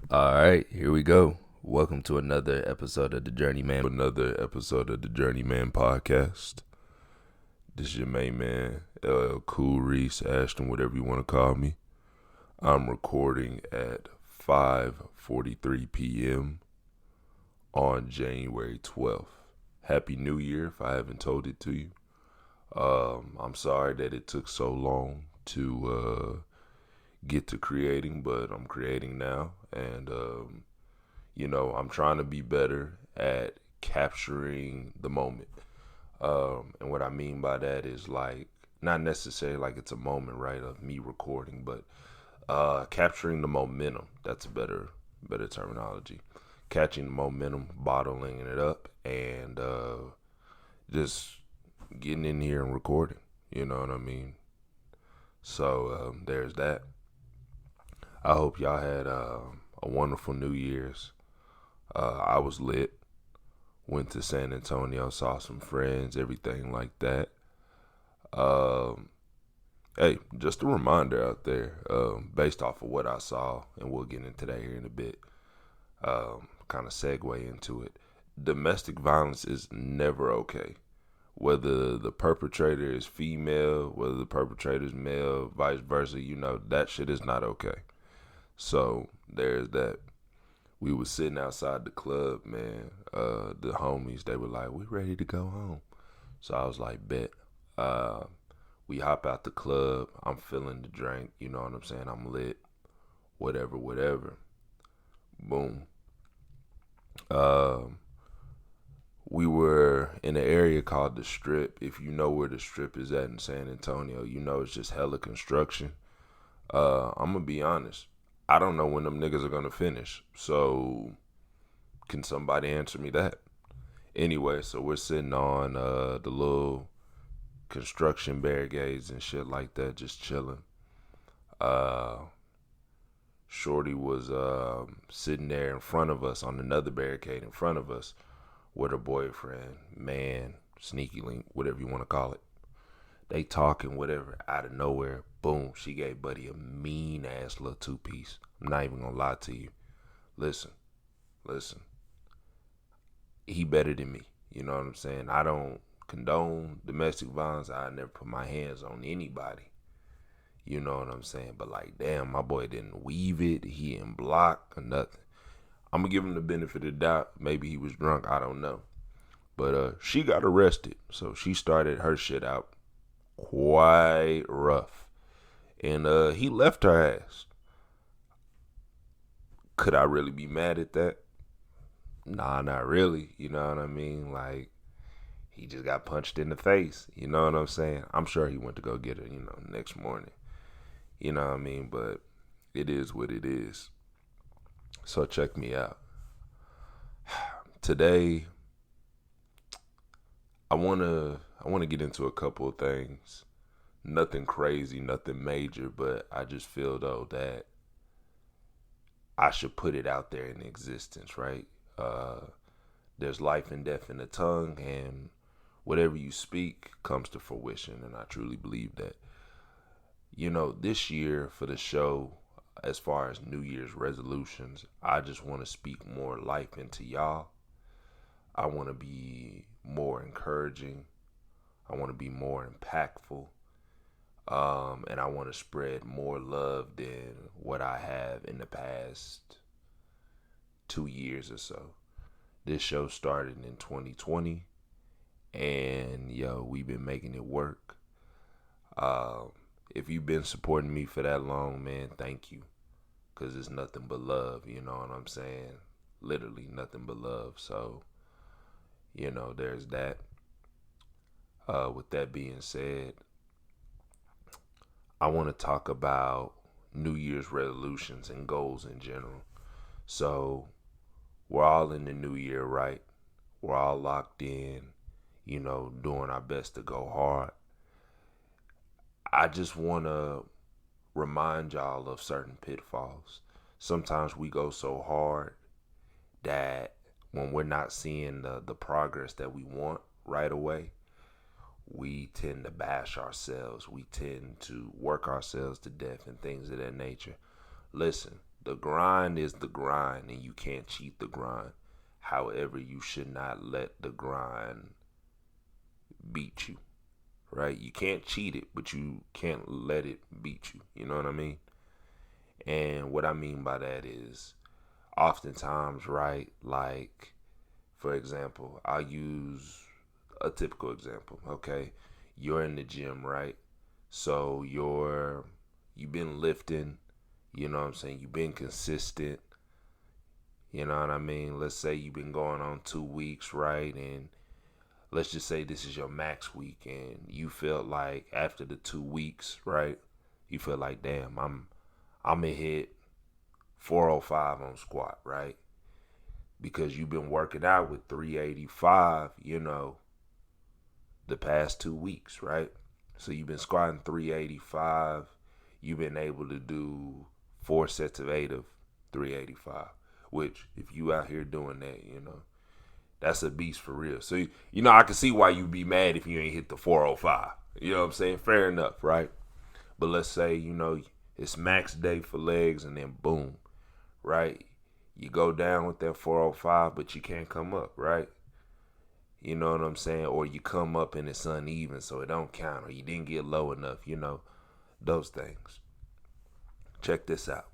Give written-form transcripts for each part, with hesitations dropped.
All right, here we go. Welcome to another episode of the Journeyman. Another episode of the Journeyman podcast. This is your main man, LL Cool Reese, Ashton, whatever you want to call me. I'm recording at 5:43 p.m. on January 12th. Happy New Year if I haven't told it to you. I'm sorry that it took so long to get to creating, but I'm creating now, and I'm trying to be better at capturing the moment. And what I mean by that is like not necessarily like it's a moment, right, of me recording, but capturing the momentum. That's a better terminology. Catching the momentum, bottling it up, and just getting in here and recording. You know what I mean? So there's that. I hope y'all had a wonderful New Year's. I was lit. Went to San Antonio, saw some friends, everything like that. Um, hey, just a reminder out there, based off of what I saw, and we'll get into that here in a bit. Kind of segue into it. Domestic violence is never okay. Whether the perpetrator is female, whether the perpetrator is male, vice versa, that shit is not okay. So there's that. We was sitting outside the club, man. The homies, they were like, "We ready to go home." So I was like, "Bet." We hop out the club. I'm feeling the drink. You know what I'm saying? I'm lit. Whatever, whatever. Boom. Um, we were in an area called the Strip. If you know where the Strip is at in San Antonio, you know it's just hella construction. I'm gonna be honest. I don't know when them niggas are gonna finish. So can somebody answer me that? Anyway, so we're sitting on the little construction barricades and shit like that, just chilling. Uh, Shorty was sitting there in front of us on another barricade in front of us with her boyfriend, man, sneaky link, whatever you want to call it. They talking, whatever, out of nowhere, boom, she gave Buddy a mean ass little two piece. I'm not even gonna lie to you. Listen, listen. He better than me. You know what I'm saying? I don't condone domestic violence. I never put my hands on anybody. You know what I'm saying? But like, damn, my boy didn't weave it. He didn't block or nothing. I'm gonna give him the benefit of the doubt. Maybe he was drunk. I don't know. But she got arrested, so she started her shit out quite rough, and he left her ass. Could I really be mad at that? Nah, not really. You know what I mean? Like, he just got punched in the face. You know what I'm saying? I'm sure he went to go get her, next morning. You know what I mean? But it is what it is. So check me out. Today, I wanna get into a couple of things. Nothing crazy, nothing major, but I just feel though that I should put it out there in existence, right? Uh, there's life and death in the tongue, and whatever you speak comes to fruition, and I truly believe that. This year for the show, as far as New Year's resolutions, I just want to speak more life into y'all. I want to be more encouraging. I want to be more impactful. And I want to spread more love than what I have in the past 2 years or so. This show started in 2020, and we've been making it work. Um, if you've been supporting me for that long, man, thank you. Because it's nothing but love, you know what I'm saying? Literally nothing but love. So, there's that. With that being said, I want to talk about New Year's resolutions and goals in general. So, we're all in the new year, right? We're all locked in, doing our best to go hard. I just want to remind y'all of certain pitfalls. Sometimes we go so hard that when we're not seeing the progress that we want right away, we tend to bash ourselves. We tend to work ourselves to death and things of that nature. Listen, The grind is the grind, and you can't cheat the grind. However, you should not let the grind beat you, right? You can't cheat it, but you can't let it beat you. You know what I mean? And what I mean by that is oftentimes, right? Like, for example, I'll use a typical example. Okay, you're in the gym, right? So you've been lifting, you know what I'm saying? You've been consistent, you know what I mean? Let's say you've been going on 2 weeks, right? And let's just say this is your max week, and you felt like after the 2 weeks, right? You feel like, damn, I'm gonna hit 405 on squat, right? Because you've been working out with 385, the past 2 weeks, right? So you've been squatting 385. You've been able to do 4 sets of 8 of 385, which if you out here doing that, that's a beast for real. So, I can see why you'd be mad if you ain't hit the 405. You know what I'm saying? Fair enough, right? But let's say, it's max day for legs, and then boom, right? You go down with that 405, but you can't come up, right? You know what I'm saying? Or you come up and it's uneven, so it don't count, or you didn't get low enough, those things. Check this out.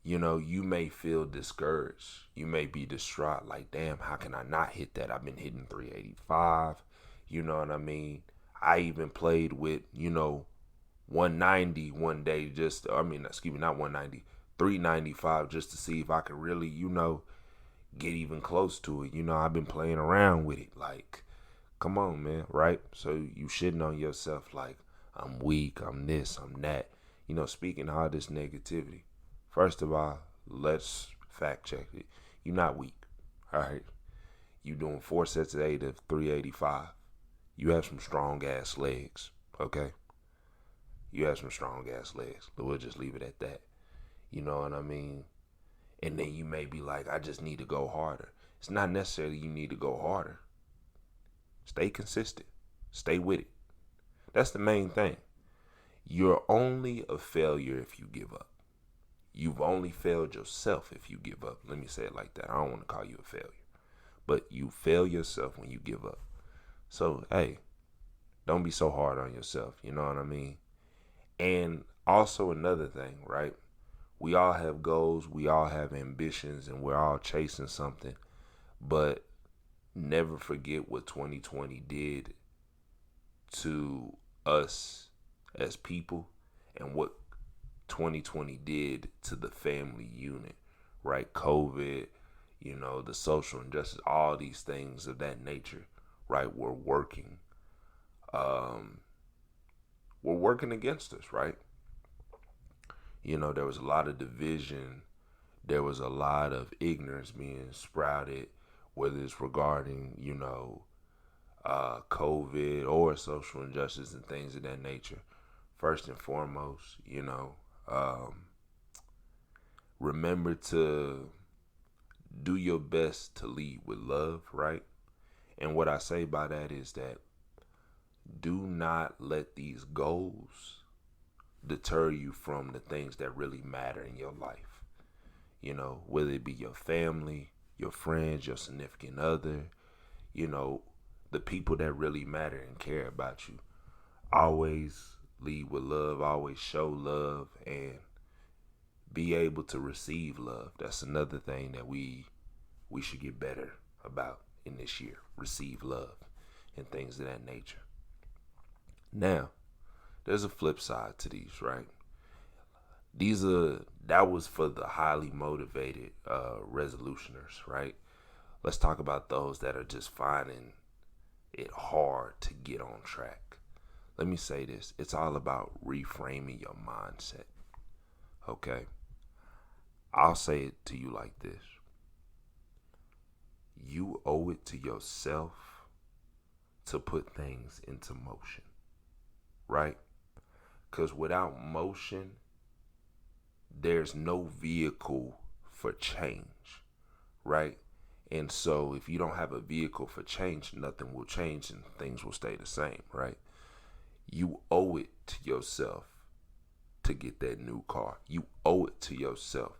You may feel discouraged. You may be distraught, like, damn, how can I not hit that? I've been hitting 385. You know what I mean? I even played with, 190 one day, not 190, 395, just to see if I could really, get even close to it. I've been playing around with it. Like, come on, man, right? So you shitting on yourself like, I'm weak, I'm this, I'm that. Speaking all this negativity. First of all, let's fact check it. You're not weak, all right? You doing 4 sets of 8 of 385. You have some strong ass legs, okay? You have some strong ass legs. We'll just leave it at that. You know what I mean? And then you may be like, I just need to go harder. It's not necessarily you need to go harder. Stay consistent. Stay with it. That's the main thing. You're only a failure if you give up. You've only failed yourself if you give up. Let me say it like that. I don't want to call you a failure. But you fail yourself when you give up. So, hey, don't be so hard on yourself. You know what I mean? And also another thing, right? We all have goals. We all have ambitions. And we're all chasing something. But never forget what 2020 did to us as people and what 2020 did to the family unit, right? COVID, the social injustice, all these things of that nature, right? Were working against us, right? There was a lot of division. There was a lot of ignorance being sprouted, whether it's regarding, COVID or social injustice and things of that nature. First and foremost, remember to do your best to lead with love, right? And what I say by that is that do not let these goals deter you from the things that really matter in your life. Whether it be your family, your friends, your significant other, the people that really matter and care about you. Always lead with love, always show love, and be able to receive love. That's another thing that we should get better about in this year. Receive love and things of that nature. Now, there's a flip side to these, right? That was for the highly motivated resolutioners, right? Let's talk about those that are just finding it hard to get on track. Let me say this. It's all about reframing your mindset. Okay? I'll say it to you like this. You owe it to yourself to put things into motion. Right? Because without motion, there's no vehicle for change. Right? And so if you don't have a vehicle for change, nothing will change and things will stay the same. Right? You owe it to yourself to get that new car. You owe it to yourself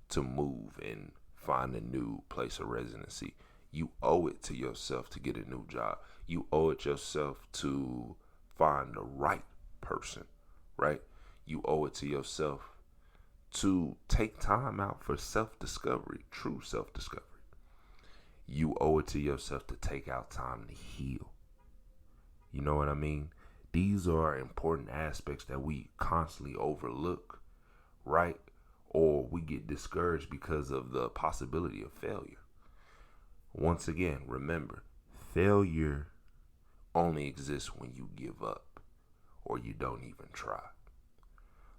to move and find a new place of residency. You owe it to yourself to get a new job. You owe it yourself to find the right person, right? You owe it to yourself to take time out for self-discovery, true self-discovery. You owe it to yourself to take out time to heal. You know what I mean? These are important aspects that we constantly overlook, right? Or we get discouraged because of the possibility of failure. Once again, remember, failure only exists when you give up or you don't even try.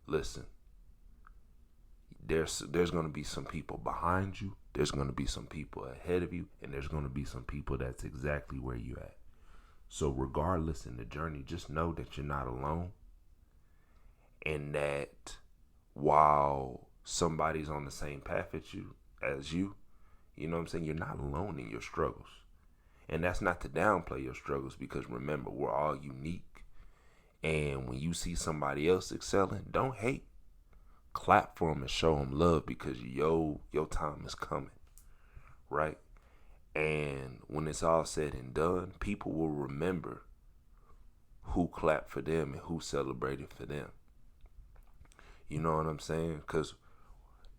Listen, there's going to be some people behind you, there's going to be some people ahead of you, and there's going to be some people that's exactly where you at. So regardless in the journey, just know that you're not alone, and that while somebody's on the same path as you, you know what I'm saying, you're not alone in your struggles. And that's not to downplay your struggles, because remember, we're all unique. And when you see somebody else excelling, don't hate. Clap for them and show them love, because your time is coming, right? And when it's all said and done, people will remember who clapped for them and who celebrated for them. You know what I'm saying? Because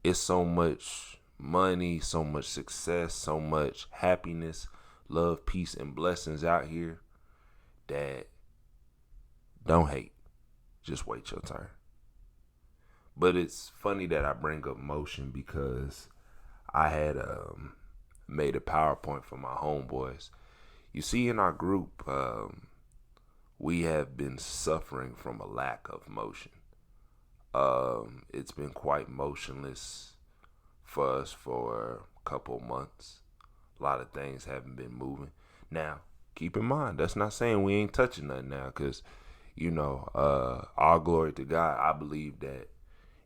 it's so much money, so much success, so much happiness, love, peace, and blessings out here that don't hate. Just wait your turn. But it's funny that I bring up motion, because I had made a PowerPoint for my homeboys. You see, in our group, we have been suffering from a lack of motion. It's been quite motionless for us for a couple months. A lot of things haven't been moving. Now, keep in mind, that's not saying we ain't touching nothing now, because, you know, all glory to God. I believe that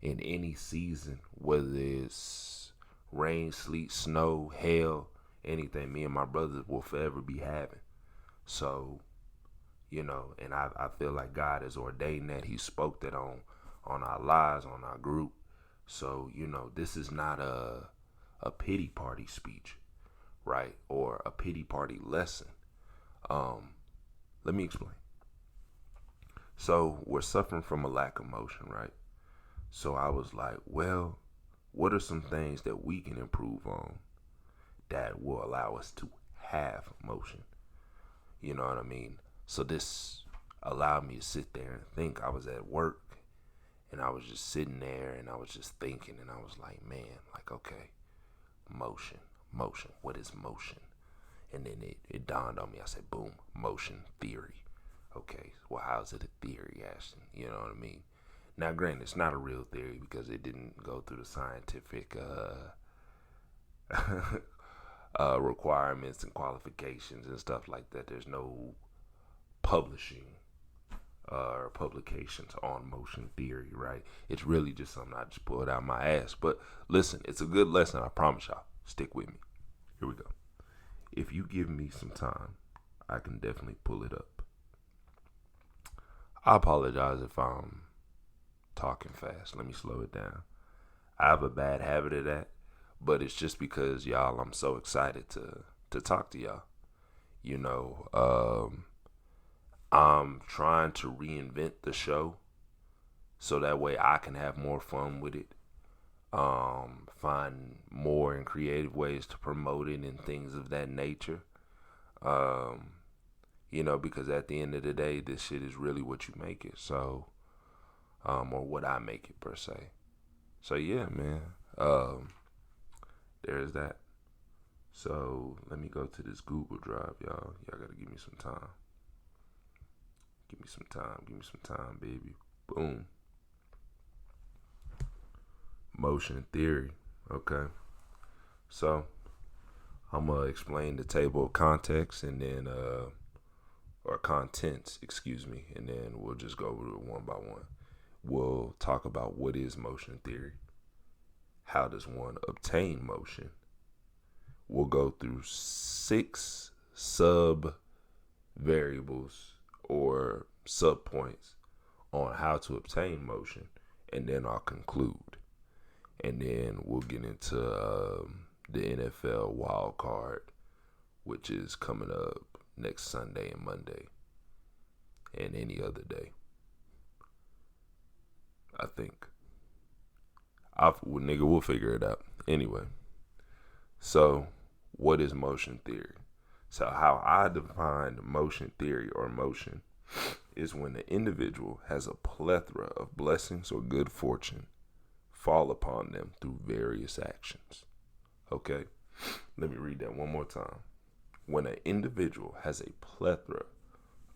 in any season, whether it's rain, sleet, snow, hail, anything, me and my brothers will forever be having. So, you know, and I feel like God has ordained that. He spoke that on our lives, on our group. So, you know, this is not a pity party speech, right? Or a pity party lesson. Let me explain. So we're suffering from a lack of motion, right? So I was like, well, what are some things that we can improve on that will allow us to have motion? You know what I mean? So this allowed me to sit there and think. I was at work and I was just sitting there and I was just thinking, and I was like, man, like, okay, motion, what is motion? And then it dawned on me. I said, boom, motion theory. Okay, well, how's it a theory, Ashton? You know what I mean? Now, granted, it's not a real theory because it didn't go through the scientific requirements and qualifications and stuff like that. There's no publishing or publications on motion theory, right? It's really just something I just pulled out my ass. But listen, it's a good lesson. I promise y'all. Stick with me. Here we go. If you give me some time, I can definitely pull it up. I apologize if I'm talking fast. Let me slow it down. I have a bad habit of that, but it's just because, y'all, I'm so excited to talk to y'all. You know, I'm trying to reinvent the show so that way I can have more fun with it. Find more and creative ways to promote it and things of that nature. You know, because at the end of the day, this shit is really what you make it. So, or what I make it per se. So yeah, man. There's that. So let me go to this Google Drive, y'all. Y'all gotta give me some time. Give me some time, baby. Boom. Motion theory. Okay. So I'm gonna explain the table of context and then or contents, excuse me, and then we'll just go over it one by one. We'll talk about what is motion theory. How does one obtain motion? We'll go through 6 sub variables or sub points on how to obtain motion. and then I'll conclude. And then we'll get into the NFL wild card, which is coming up next Sunday and Monday and any other day. I think. We'll figure it out. Anyway, so what is motion theory? So how I define motion theory or motion is when the individual has a plethora of blessings or good fortune fall upon them through various actions. Okay? Let me read that one more time. When an individual has a plethora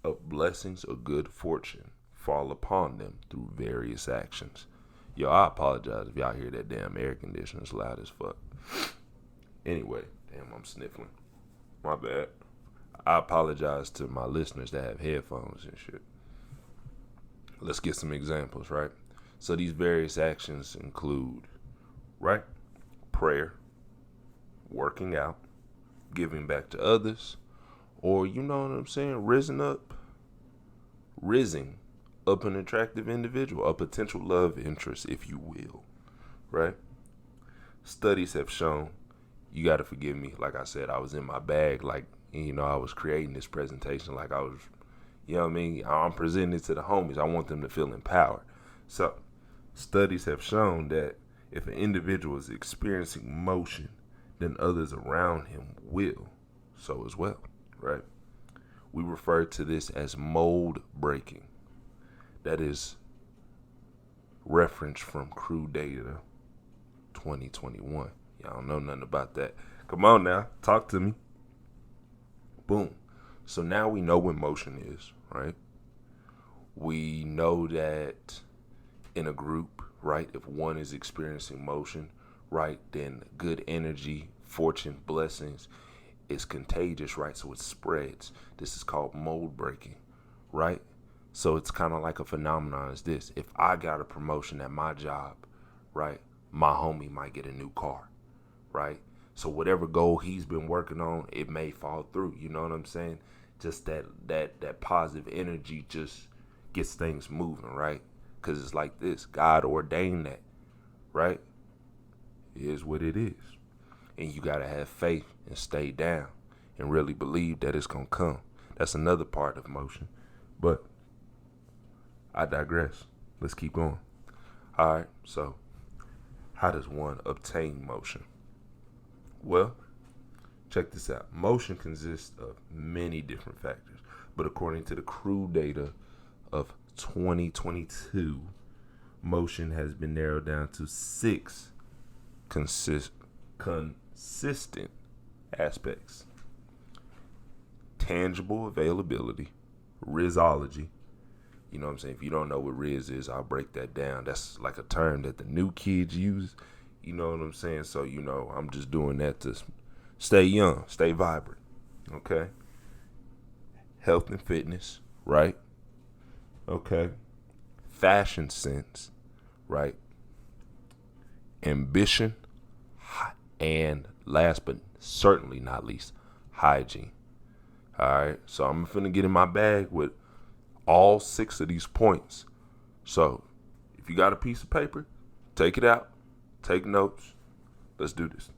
of blessings or good fortune fall upon them through various actions. Yo, I apologize if y'all hear that damn air conditioner. It's loud as fuck. Anyway, damn, I'm sniffling. My bad. I apologize to my listeners that have headphones and shit. Let's get some examples, right? So these various actions include, right? Prayer, working out, giving back to others, or you know what I'm saying, rising up an attractive individual, a potential love interest, if you will, right? Studies have shown, you got to forgive me, like I said, I was in my bag, like, you know, I was creating this presentation like I was, you know what I mean? I'm presenting it to the homies. I want them to feel empowered. So, studies have shown that if an individual is experiencing motion, then others around him will so as well, right? We refer to this as mold breaking. That is reference from Crew Data 2021. Y'all don't know nothing about that. Come on now, talk to me. Boom. So now we know what motion is, right? We know that in a group, right, if one is experiencing motion, right, then good energy, fortune, blessings is contagious, right? So it spreads. This is called mold breaking, right? So it's kind of like a phenomenon as this. If I got a promotion at my job, right, my homie might get a new car, right? So whatever goal he's been working on, it may fall through. You know what I'm saying? Just that positive energy just gets things moving, right? Because it's like this. God ordained that, right? It is what it is. And you got to have faith and stay down and really believe that it's going to come. That's another part of motion. But I digress. Let's keep going. All right. So how does one obtain motion? Well, check this out. Motion consists of many different factors, but according to the Crew Data of 2022, motion has been narrowed down to 6 consistent aspects. Tangible availability, Rizology. You know what I'm saying? If you don't know what Riz is, I'll break that down. That's like a term that the new kids use. You know what I'm saying? So, you know, I'm just doing that to stay young, stay vibrant, okay? Health and fitness, right? Okay. Fashion sense, right? Ambition, and last but certainly not least, hygiene. All right, so I'm finna get in my bag with all 6 of these points. So if you got a piece of paper, take it out. Take notes. Let's do this.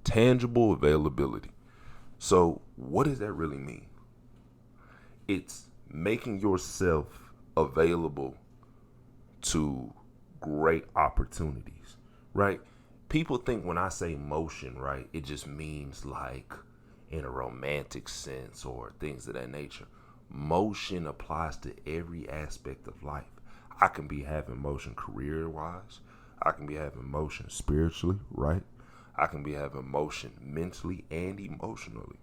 Tangible availability. So what does that really mean? It's making yourself available to great opportunities, right? People think when I say motion, right, it just means like in a romantic sense or things of that nature. Motion applies to every aspect of life. I can be having motion career-wise. I can be having motion spiritually, right? I can be having motion mentally and emotionally,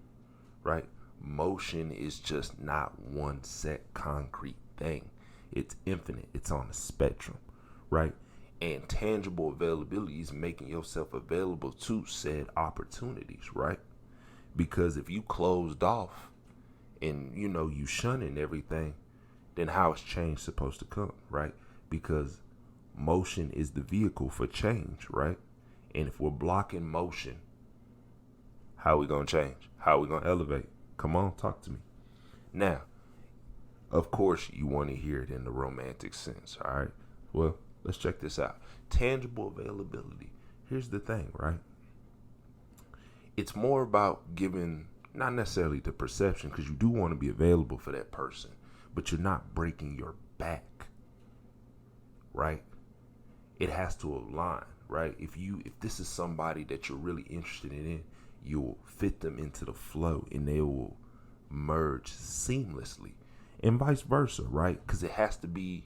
right? Motion is just not one set concrete thing. It's infinite. It's on a spectrum, right? And tangible availability is making yourself available to said opportunities, right? Because if you closed off and, you know, you shunning everything, then how is change supposed to come, right? Because motion is the vehicle for change, right? And if we're blocking motion, how are we going to change? How are we going to elevate? Come on, talk to me. Now, of course, you want to hear it in the romantic sense, all right? Well, Let's check this out. Tangible availability. Here's the thing, right? It's more about giving, not necessarily the perception, because you do want to be available for that person, but you're not breaking your back, right? It has to align, right? If this is somebody that you're really interested in, you'll fit them into the flow and they will merge seamlessly, and vice versa, right? Because it has to be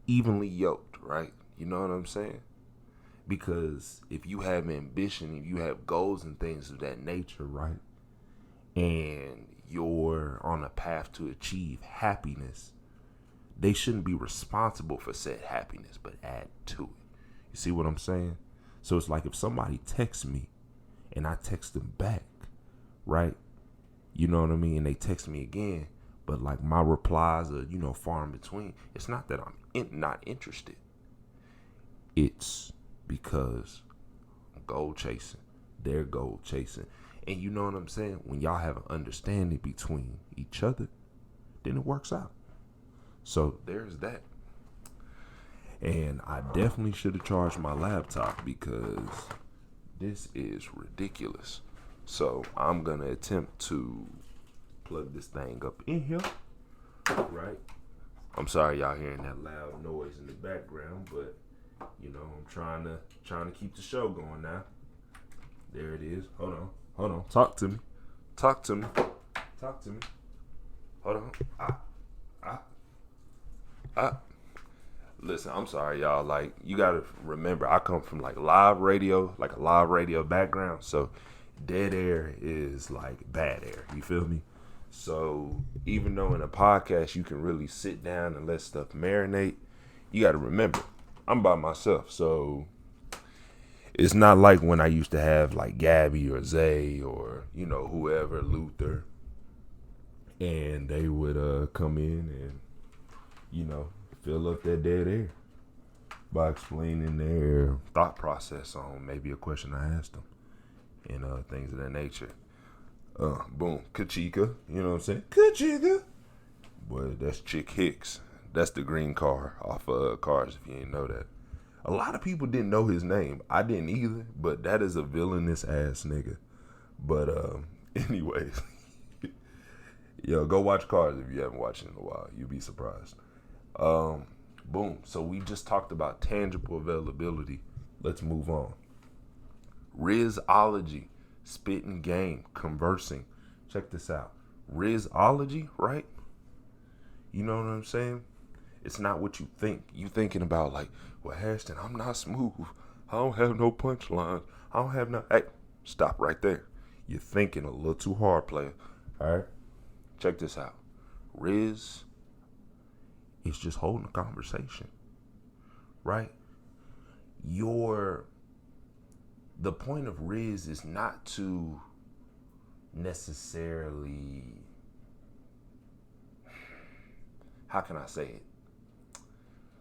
evenly yoked, right? You know what I'm saying? Because if you have ambition and you have goals and things of that nature, right, and you're on a path to achieve happiness, they shouldn't be responsible for said happiness, but add to it. You see what I'm saying? So it's like if somebody texts me and I text them back, right? You know what I mean? And they text me again, but like my replies are, far in between. It's not that I'm not interested. It's because I'm goal chasing. They're goal chasing. And you know what I'm saying? When y'all have an understanding between each other, then it works out. So there's that. And I definitely should have charged my laptop because this is ridiculous. So I'm going to attempt to plug this thing up in here. Right? I'm sorry y'all hearing that loud noise in the background, but I'm trying to keep the show going now. There it is. Hold on. Talk to me. Hold on. Listen, I'm sorry, y'all. Like, you gotta remember, I come from like a live radio background. So dead air is like bad air. You feel me? So even though in a podcast you can really sit down and let stuff marinate, you gotta remember, I'm by myself. So it's not like when I used to have like Gabby or Zay or, whoever, Luther, and they would come in and, fill up that dead air by explaining their thought process on maybe a question I asked them and things of that nature. Boom, Kachika, you know what I'm saying? Kachika. Boy, that's Chick Hicks. That's the green car off of Cars, if you didn't know that. A lot of people didn't know his name. I didn't either, but that is a villainous ass nigga. But anyways, yo, go watch Cars if you haven't watched it in a while. You'll be surprised. Boom. So we just talked about tangible availability. Let's move on. Rizology, spitting game, conversing. Check this out. Rizology, right? You know what I'm saying? It's not what you think. You thinking about like, well, Ashton, I'm not smooth. I don't have no punchlines. I don't have no. Hey, stop right there. You're thinking a little too hard, player. All right? Check this out. Riz is just holding a conversation, right? The point of Riz is not to necessarily, how can I say it?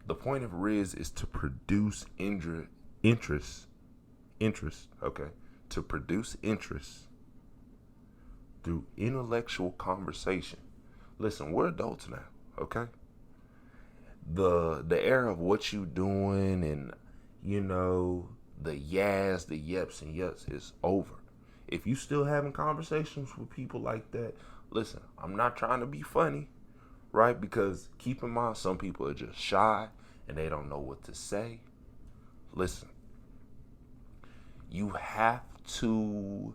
The point of Riz is to produce interest, okay? To produce interest through intellectual conversation. Listen, we're adults now, okay? The era of what you doing and, the yas, the yeps and yuts is over. If you still having conversations with people like that, listen, I'm not trying to be funny, right? Because keep in mind, some people are just shy and they don't know what to say. Listen, you have to,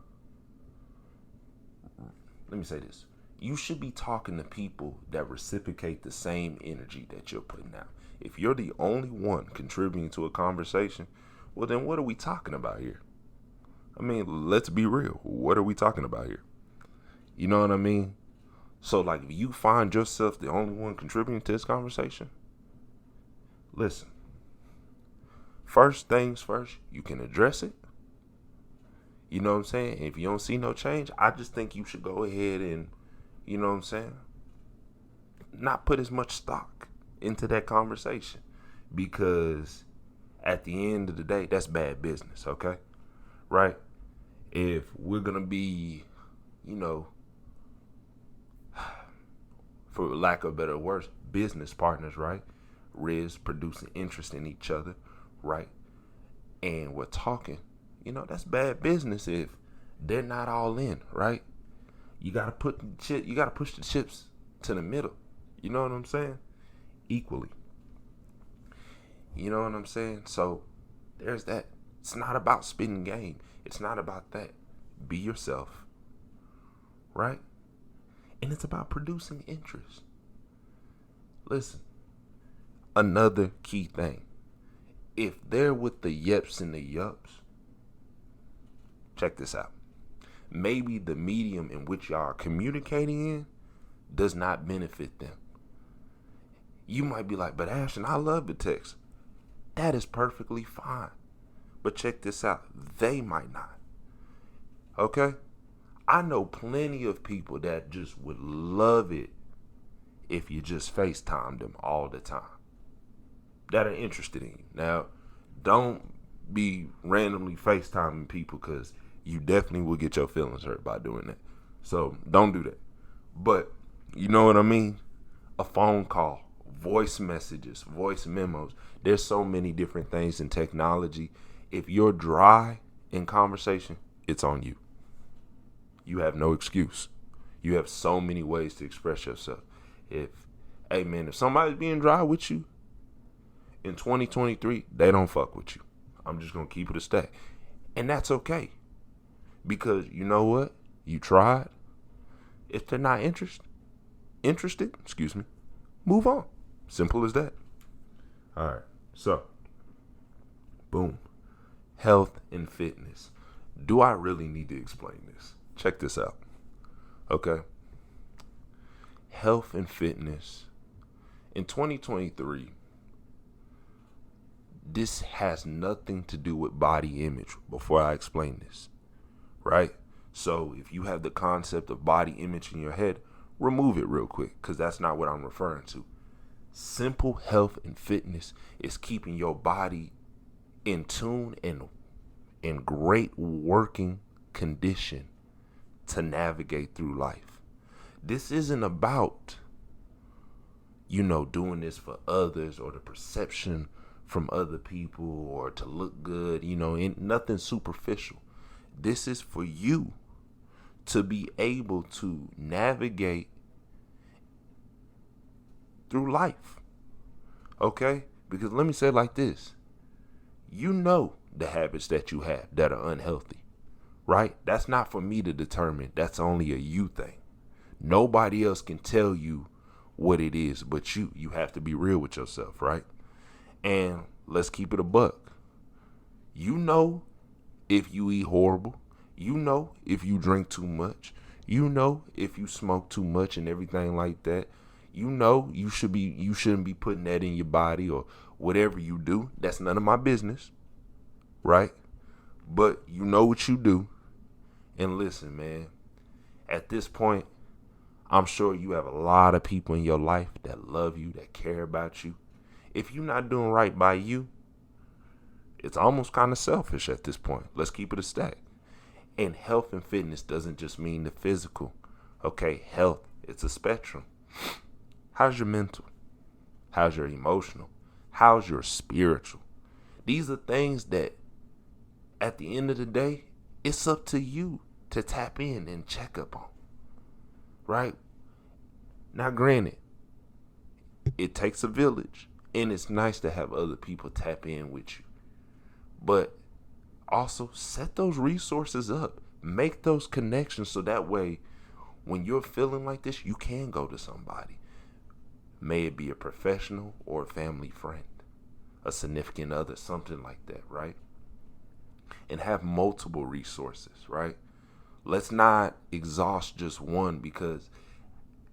let me say this. You should be talking to people that reciprocate the same energy that you're putting out. If you're the only one contributing to a conversation, well, then what are we talking about here? I mean, let's be real. What are we talking about here? You know what I mean? So, like, if you find yourself the only one contributing to this conversation, listen. First things first, you can address it. You know what I'm saying? If you don't see no change, I just think you should go ahead and, you know what I'm saying, not put as much stock into that conversation, because at the end of the day, that's bad business, okay? Right? If we're going to be, for lack of better words, business partners, right? Riz producing interest in each other, right? And we're talking, that's bad business if they're not all in, right? You gotta push the chips to the middle. You know what I'm saying? Equally. You know what I'm saying? So there's that. It's not about spitting game. It's not about that. Be yourself, right? And it's about producing interest. Listen, another key thing. If they're with the yeps and the yups, check this out. Maybe the medium in which y'all are communicating in does not benefit them. You might be like, but Ashton, I love the text. That is perfectly fine. But check this out. They might not. Okay? I know plenty of people that just would love it if you just FaceTimed them all the time, that are interested in you. Now, don't be randomly FaceTiming people, because you definitely will get your feelings hurt by doing that. So don't do that. But you know what I mean? A phone call, voice messages, voice memos. There's so many different things in technology. If you're dry in conversation, it's on you. You have no excuse. You have so many ways to express yourself. If somebody's being dry with you in 2023, they don't fuck with you. I'm just going to keep it a stack. And that's okay. Because you know what? You tried. If they're not interested, move on. Simple as that. All right. So, boom. Health and fitness. Do I really need to explain this? Check this out. Okay. Health and fitness. In 2023, this has nothing to do with body image before I explain this. Right? So if you have the concept of body image in your head, remove it real quick, because that's not what I'm referring to. Simple health and fitness is keeping your body in tune and in great working condition to navigate through life. This isn't about, doing this for others or the perception from other people or to look good, nothing superficial. This is for you to be able to navigate through life. Okay? Because let me say it like this. You know the habits that you have that are unhealthy, right? That's not for me to determine. That's only a you thing. Nobody else can tell you what it is but you. You have to be real with yourself, right? And let's keep it a buck. You know if you eat horrible. You know if you drink too much. You know if you smoke too much and everything like that. You know you shouldn't be putting that in your body or whatever you do. That's none of my business, right? But you know what you do. And listen, man, at this point, I'm sure you have a lot of people in your life that love you, that care about you. If you're not doing right by you, it's almost kind of selfish at this point. Let's keep it a stack. And health and fitness doesn't just mean the physical. Okay, health, it's a spectrum. How's your mental? How's your emotional? How's your spiritual? These are things that at the end of the day, it's up to you to tap in and check up on. Right? Now, granted, it takes a village, and it's nice to have other people tap in with you. But also set those resources up. Make those connections so that way when you're feeling like this, you can go to somebody. May it be a professional or a family friend, a significant other, something like that, right? And have multiple resources, right? Let's not exhaust just one, because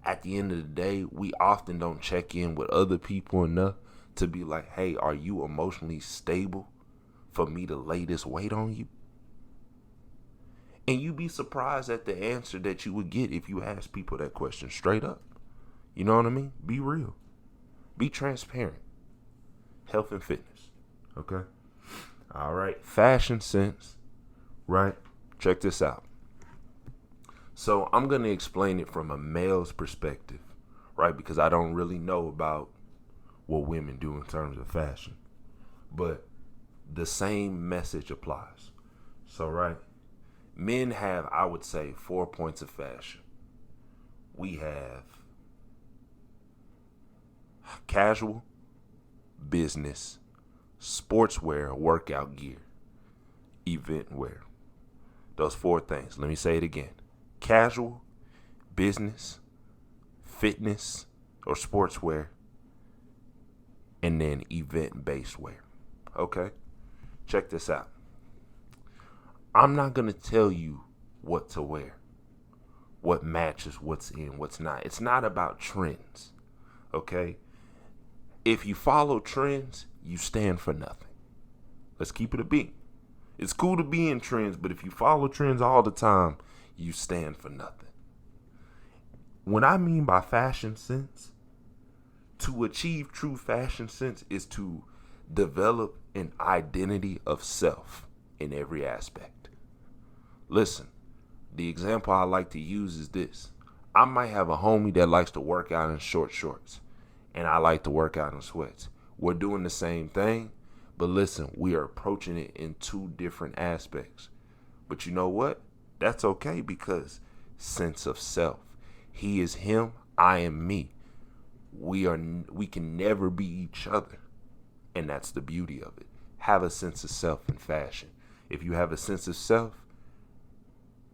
at the end of the day, we often don't check in with other people enough to be like, hey, are you emotionally stable for me to lay this weight on you? And you'd be surprised at the answer that you would get if you ask people that question straight up. You know what I mean? Be real. Be transparent. Health and fitness. Okay? All right. Fashion sense. Right? Check this out. So I'm going to explain it from a male's perspective. Right? Because I don't really know about what women do in terms of fashion. But the same message applies. So, right, men have, I would say, 4 points of fashion. We have casual, business, sportswear, workout gear, event wear. Those 4 things. Let me say it again. Casual, business, fitness or sportswear, and then event-based wear. Okay? Check this out. I'm not going to tell you what to wear, what matches, what's in, what's not. It's not about trends. Okay? If you follow trends, you stand for nothing. Let's keep it a beat. It's cool to be in trends, but if you follow trends all the time, you stand for nothing. What I mean by fashion sense, to achieve true fashion sense is to develop an identity of self in every aspect. Listen, the example I like to use is this. I might have a homie that likes to work out in short shorts, and I like to work out in sweats. We're doing the same thing, but listen, we are approaching it in 2 different aspects. But you know what? That's okay, because sense of self. He is him, I am me. We can never be each other. And that's the beauty of it. Have a sense of self in fashion. If you have a sense of self,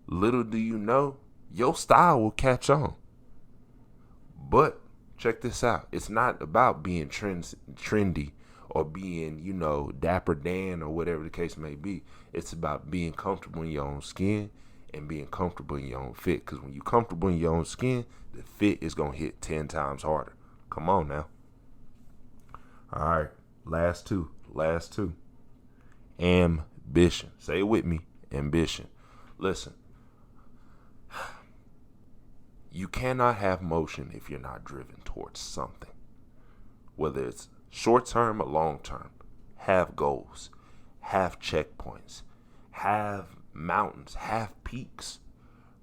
little do you know, your style will catch on. But check this out. It's not about being trendy or being, Dapper Dan or whatever the case may be. It's about being comfortable in your own skin and being comfortable in your own fit. Because when you're comfortable in your own skin, the fit is going to hit 10 times harder. Come on now. All right. Last two. Ambition. Say it with me. Ambition. Listen. You cannot have motion if you're not driven towards something. Whether it's short term or long term. Have goals. Have checkpoints. Have mountains. Have peaks.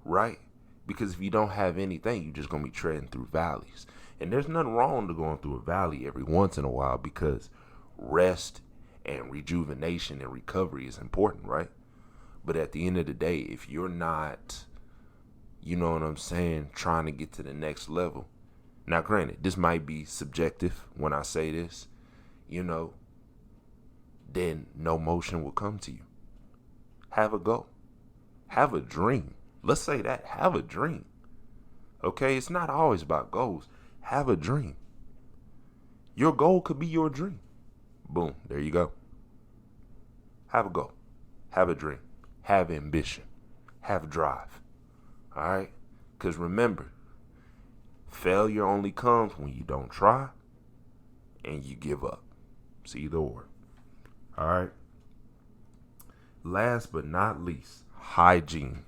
Right? Because if you don't have anything, you're just going to be treading through valleys. And there's nothing wrong to going through a valley every once in a while, because rest and rejuvenation and recovery is important, right? But at the end of the day, if you're not, trying to get to the next level. Now, granted, this might be subjective when I say this, then no motion will come to you. Have a goal. Have a dream. Let's say that. Have a dream. Okay? It's not always about goals. Have a dream. Your goal could be your dream. Boom. There you go. Have a goal. Have a dream. Have ambition. Have drive. All right? Because remember, failure only comes when you don't try and you give up. It's either or. All right? Last but not least, hygiene.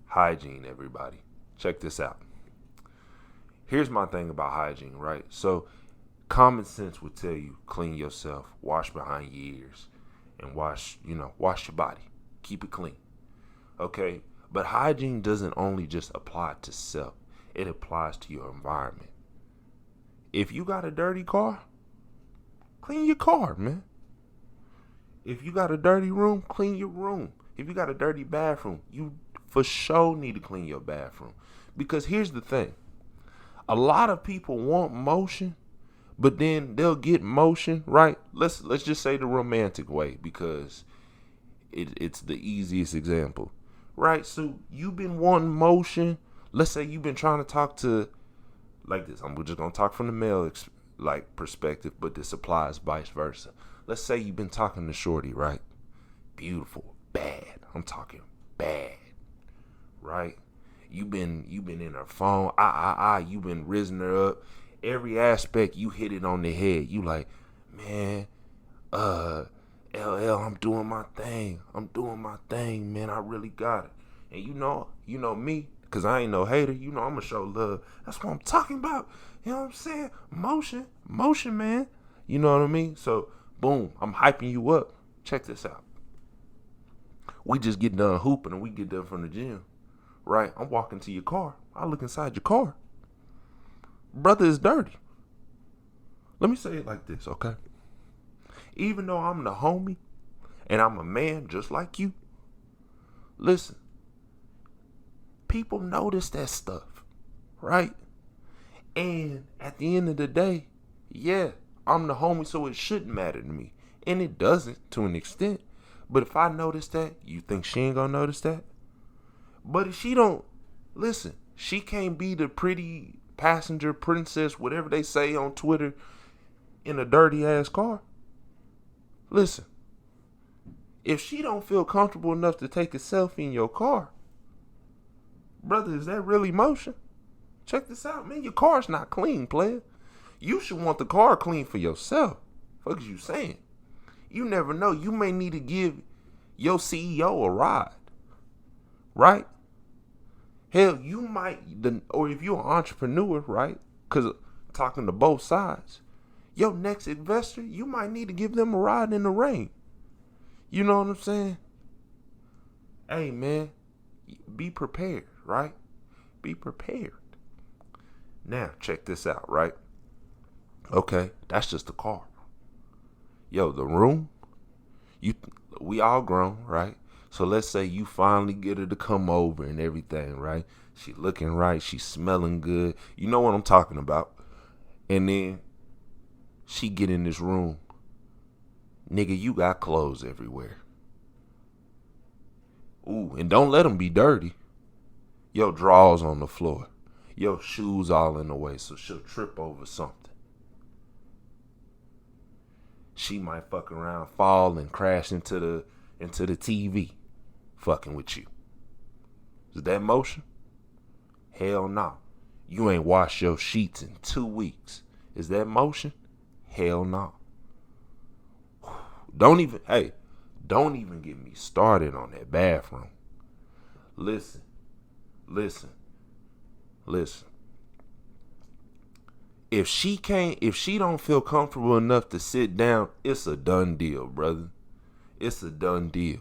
Hygiene, everybody. Check this out. Here's my thing about hygiene, right? So common sense would tell you, clean yourself, wash behind your ears, and wash your body. Keep it clean. Okay? But hygiene doesn't only just apply to self. It applies to your environment. If you got a dirty car, clean your car, man. If you got a dirty room, clean your room. If you got a dirty bathroom, you for sure need to clean your bathroom. Because here's the thing. A lot of people want motion, but then they'll get motion, right? Let's just say the romantic way, because it's the easiest example, right? So you've been wanting motion. Let's say you've been trying to talk to, like this. I'm just gonna talk from the male perspective, but this applies vice versa. Let's say you've been talking to shorty, right? Beautiful, bad. I'm talking bad, right? You've been in her phone. You've been rizzing her up. Every aspect, you hit it on the head. You like, man, LL, I'm doing my thing. Man. I really got it. And you know me, because I ain't no hater. I'm going to show love. That's what I'm talking about. You know what I'm saying? Motion, man. You know what I mean? So, boom, I'm hyping you up. Check this out. We just get done hooping and we get done from the gym. Right? I'm walking to your car. I look inside your car. Brother is dirty. Let me say it like this, okay? Even though I'm the homie and I'm a man just like you, listen, people notice that stuff, right? And at the end of the day, yeah, I'm the homie, so it shouldn't matter to me. And it doesn't to an extent. But if I notice that, you think she ain't gonna notice that? But if she don't, listen, she can't be the pretty passenger princess, whatever they say on Twitter, in a dirty ass car. Listen, if she don't feel comfortable enough to take a selfie in your car, brother, is that really motion? Check this out, man. Your car's not clean, player. You should want the car clean for yourself. Fuck is you saying? You never know. You may need to give your CEO a ride. Right? Hell, you might, or if you're an entrepreneur, right? Because talking to both sides, your next investor, you might need to give them a ride in the rain. You know what I'm saying? Hey, man, be prepared, right? Be prepared. Now, check this out, right? Okay, that's just the car. Yo, the room, we all grown, right? So let's say you finally get her to come over and everything, right? She looking right, she smelling good. You know what I'm talking about. And then she get in this room. Nigga, you got clothes everywhere. Ooh, and don't let them be dirty. Your drawers on the floor. Your shoes all in the way, so she'll trip over something. She might fuck around, fall, and crash into the TV, fucking with you. Is that motion? Hell no. You ain't washed your sheets in 2 weeks. Is that motion? Hell no. Don't even get me started on that bathroom. Listen. If she don't feel comfortable enough to sit down, it's a done deal, brother. It's a done deal.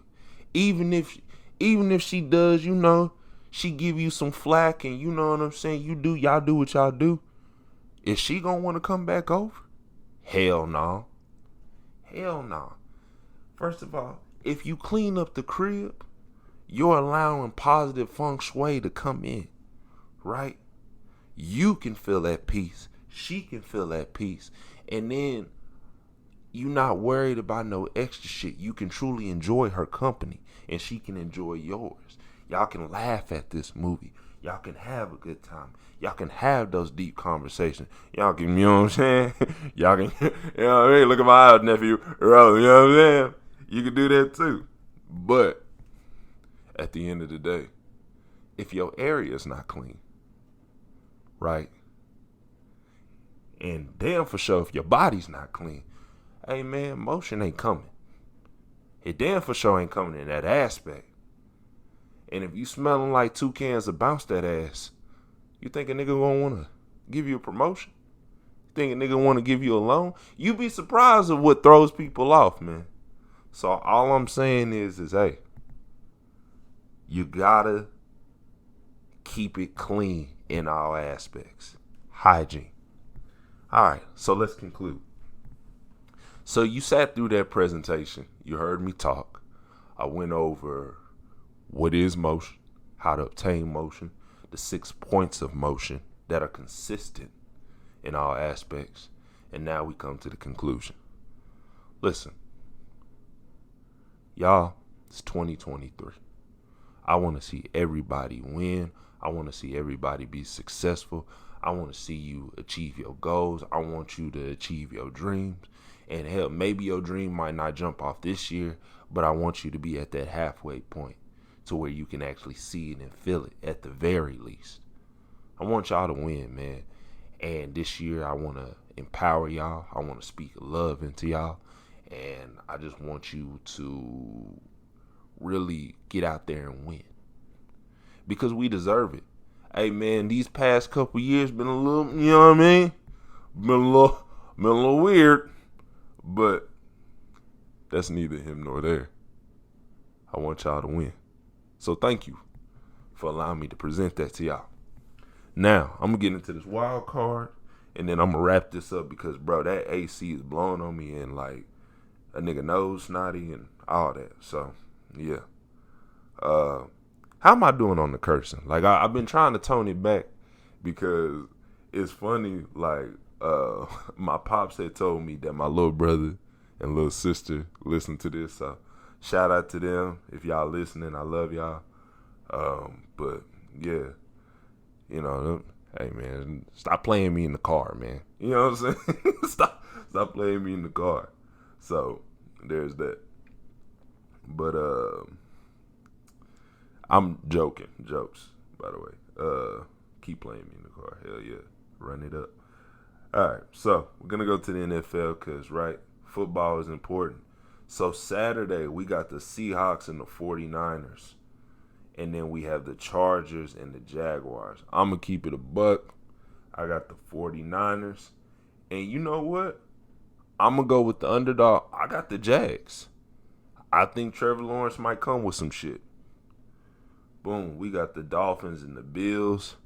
Even if she does, you know, she give you some flack and you know what I'm saying, y'all do what y'all do. Is she gonna want to come back over? Hell no. Hell no. First of all, if you clean up the crib, you're allowing positive feng shui to come in, right? You can feel that peace. She can feel that peace. And then you're not worried about no extra shit. You can truly enjoy her company and she can enjoy yours. Y'all can laugh at this movie. Y'all can have a good time. Y'all can have those deep conversations. Y'all can, you know what I'm saying? Y'all can, you know what I mean? Look at my eyes, nephew. You know what I'm saying? You can do that too. But at the end of the day, if your area is not clean, right? And damn for sure, if your body's not clean, hey man, motion ain't coming. It damn for sure ain't coming in that aspect. And if you smelling like 2 cans of bounce that ass, you think a nigga gonna wanna give you a promotion? You think a nigga wanna give you a loan? You be surprised at what throws people off, man. So all I'm saying is hey, you gotta keep it clean in all aspects. Hygiene. All right, so let's conclude. So you sat through that presentation. You heard me talk. I went over what is motion, how to obtain motion, the 6 points of motion that are consistent in all aspects. And now we come to the conclusion. Listen, y'all, it's 2023. I want to see everybody win. I want to see everybody be successful. I want to see you achieve your goals. I want you to achieve your dreams. And hell, maybe your dream might not jump off this year, but I want you to be at that halfway point to where you can actually see it and feel it at the very least. I want y'all to win, man. And this year, I want to empower y'all. I want to speak love into y'all. And I just want you to really get out there and win. Because we deserve it. Hey, man, these past couple years been a little, you know what I mean? Been a little weird. But that's neither him nor there. I want y'all to win. So thank you for allowing me to present that to y'all. Now, I'm going to get into this wild card. And then I'm going to wrap this up because, bro, that AC is blowing on me and, like, a nigga nose snotty and all that. So, yeah. How am I doing on the cursing? Like, I've been trying to tone it back because it's funny, like, my pops had told me that my little brother and little sister listen to this. So, shout out to them. If y'all listening, I love y'all. But, yeah, you know, hey, man, stop playing me in the car, man. You know what I'm saying? Stop playing me in the car. So, there's that. But, I'm joking. Jokes, by the way. Keep playing me in the car. Hell yeah. Run it up. All right. So, we're going to go to the NFL because, right, football is important. So, Saturday, we got the Seahawks and the 49ers. And then we have the Chargers and the Jaguars. I'm going to keep it a buck. I got the 49ers. And you know what? I'm going to go with the underdog. I got the Jags. I think Trevor Lawrence might come with some shit. Boom. We got the Dolphins and the Bills.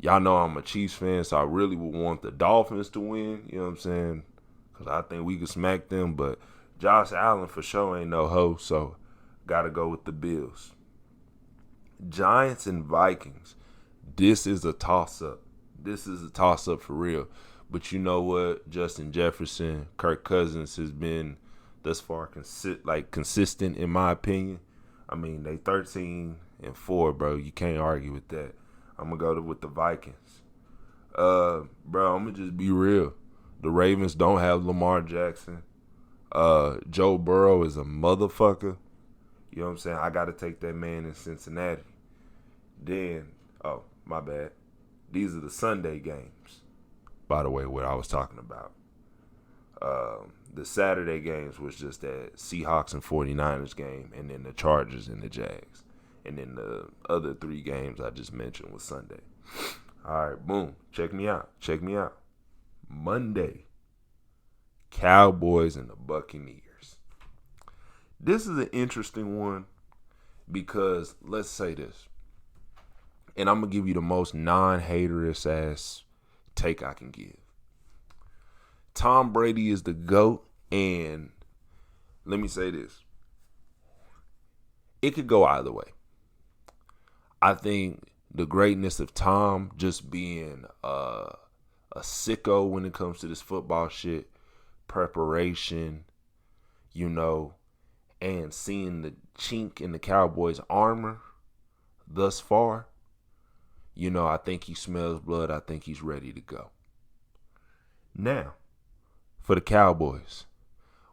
Y'all know I'm a Chiefs fan, so I really would want the Dolphins to win. You know what I'm saying? Because I think we could smack them. But Josh Allen for sure ain't no hoe, so got to go with the Bills. Giants and Vikings. This is a toss-up. This is a toss-up for real. But you know what? Justin Jefferson, Kirk Cousins has been thus far consistent in my opinion. I mean, they 13-4, bro. You can't argue with that. I'm going to go with the Vikings. Bro, I'm going to just be real. The Ravens don't have Lamar Jackson. Joe Burrow is a motherfucker. You know what I'm saying? I got to take that man in Cincinnati. Then, oh, my bad. These are the Sunday games, by the way, what I was talking about. The Saturday games was just that Seahawks and 49ers game, and then the Chargers and the Jags. And then the other three games I just mentioned was Sunday. All right, boom. Check me out. Monday, Cowboys and the Buccaneers. This is an interesting one because let's say this. And I'm going to give you the most non-haterish ass take I can give. Tom Brady is the GOAT, and let me say this. It could go either way. I think the greatness of Tom just being a sicko when it comes to this football shit, preparation, you know, and seeing the chink in the Cowboys' armor thus far, you know, I think he smells blood. I think he's ready to go. Now, for the Cowboys,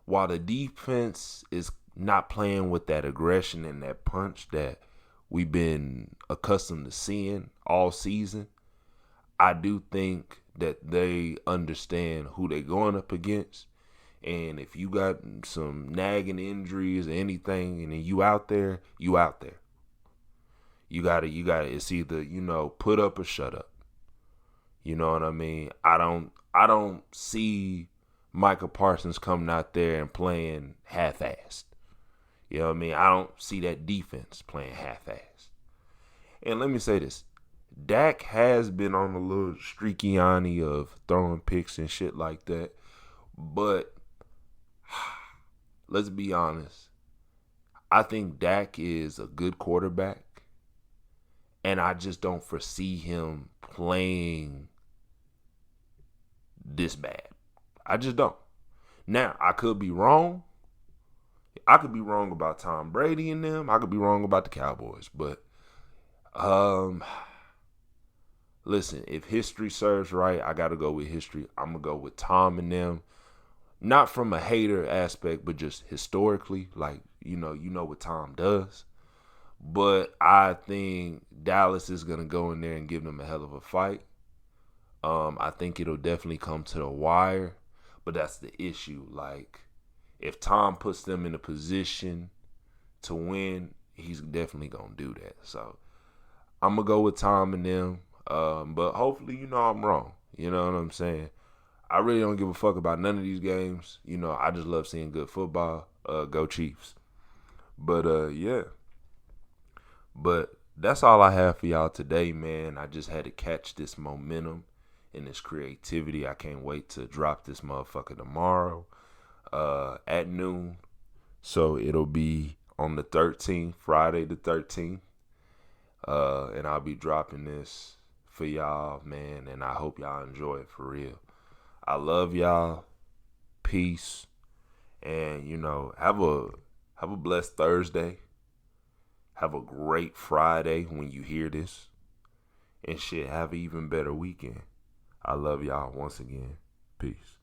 while the defense is not playing with that aggression and that punch that we've been accustomed to seeing all season, I do think that they understand who they're going up against. And if you got some nagging injuries or anything and then you out there, you out there. You gotta, it's either, you know, put up or shut up. You know what I mean? I don't see Micah Parsons coming out there and playing half-assed. You know what I mean? I don't see that defense playing half-assed. And let me say this. Dak has been on a little streaky-ani of throwing picks and shit like that. But let's be honest. I think Dak is a good quarterback. And I just don't foresee him playing this bad. I just don't. Now, I could be wrong. I could be wrong about Tom Brady and them. I could be wrong about the Cowboys. But, listen, if history serves right, I got to go with history. I'm going to go with Tom and them. Not from a hater aspect, but just historically. Like, you know what Tom does. But I think Dallas is going to go in there and give them a hell of a fight. I think it'll definitely come to the wire. But that's the issue. Like, if Tom puts them in a position to win, he's definitely going to do that. So, I'm going to go with Tom and them. But hopefully, I'm wrong. You know what I'm saying? I really don't give a fuck about none of these games. I just love seeing good football. Go Chiefs. But, yeah. But that's all I have for y'all today, man. I just had to catch this momentum and this creativity. I can't wait to drop this motherfucker tomorrow at noon. So it'll be on the 13th, Friday the 13th. And I'll be dropping this for y'all, man. And I hope y'all enjoy it for real. I love y'all. Peace. And, have a blessed Thursday. Have a great Friday when you hear this. And shit, have an even better weekend. I love y'all once again. Peace.